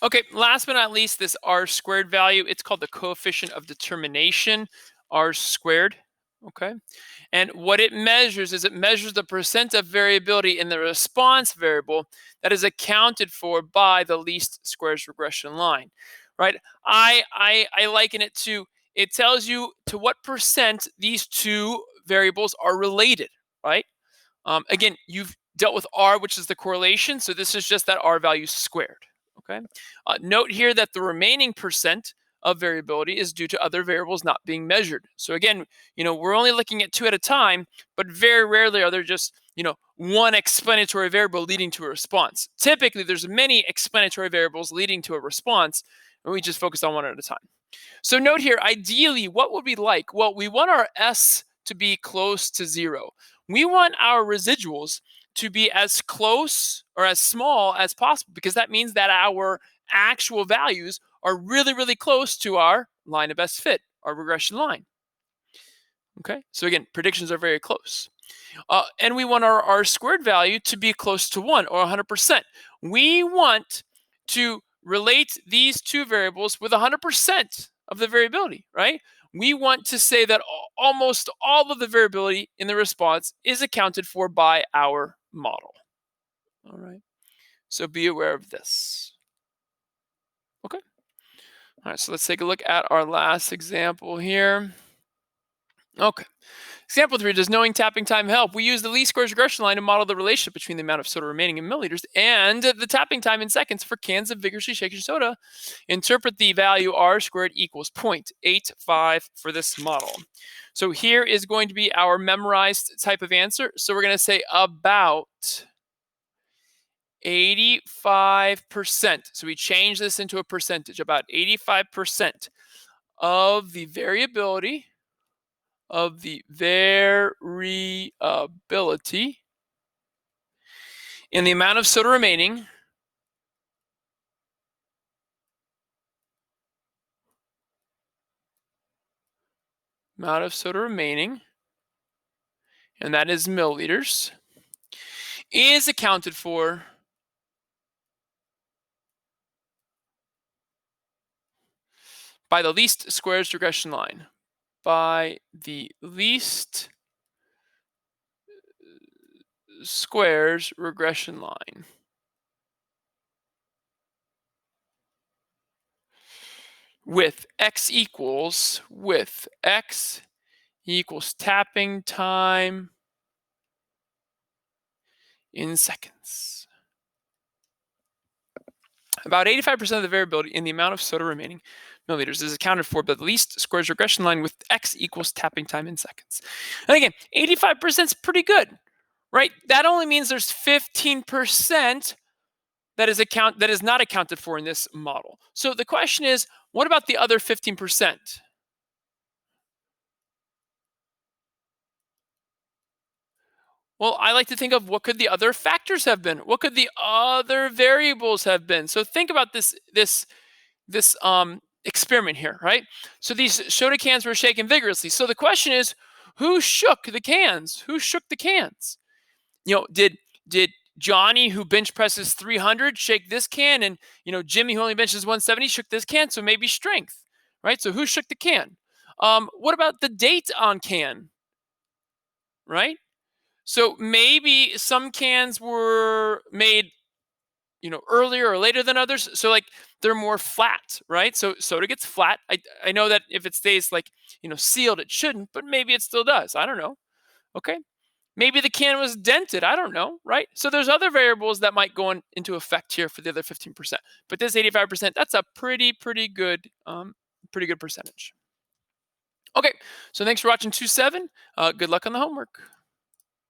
Okay, last but not least, this r squared value, it's called the coefficient of determination, r squared. Okay. And what it measures is it measures the percent of variability in the response variable that is accounted for by the least squares regression line, right? I liken it to, it tells you to what percent these two variables are related, right? Again, you've dealt with r, which is the correlation, so this is just that r value squared. Okay. Note here that the remaining percent of variability is due to other variables not being measured. So again, we're only looking at two at a time, but very rarely are there just one explanatory variable leading to a response. Typically, there's many explanatory variables leading to a response, and we just focus on one at a time. So note here, ideally, what would we like? Well, we want our S to be close to zero. We want our residuals to be as close or as small as possible, because that means that our actual values are really, really close to our line of best fit, our regression line. Okay, so again, predictions are very close. And we want our r squared value to be close to 1 or 100%. We want to relate these two variables with 100% of the variability, right? We want to say that almost all of the variability in the response is accounted for by our model. All right. So be aware of this. Okay. All right. So let's take a look at our last example here. Okay. Example 3, does knowing tapping time help? We use the least squares regression line to model the relationship between the amount of soda remaining in milliliters and the tapping time in seconds for cans of vigorously shaken soda. Interpret the value r squared equals 0.85 for this model. So here is going to be our memorized type of answer. So we're going to say about 85%. So we change this into a percentage. About 85% of the variability in the amount of soda remaining and that is milliliters, is accounted for by the least squares regression line. By the least squares regression line. With x equals tapping time in seconds. About 85% of the variability in the amount of soda remaining milliliters is accounted for by the least squares regression line with x equals tapping time in seconds. And again, 85% is pretty good, right? That only means there's 15% that is not accounted for in this model. So the question is, what about the other 15%? Well, I like to think of what could the other factors have been? What could the other variables have been? So think about this experiment here, right? So these soda cans were shaken vigorously. So the question is, who shook the cans? Who shook the cans? Did Johnny, who bench presses 300, shake this can, and Jimmy, who only benches 170, shook this can? So maybe strength, right? So who shook the can? What about the date on can, right? So maybe some cans were made, earlier or later than others. So like they're more flat, right? So soda gets flat. I know that if it stays like, sealed, it shouldn't, but maybe it still does. I don't know. Okay. Maybe the can was dented. I don't know, right? So there's other variables that might go into effect here for the other 15%. But this 85%, that's a pretty good percentage. Okay, so thanks for watching 2-7. Good luck on the homework.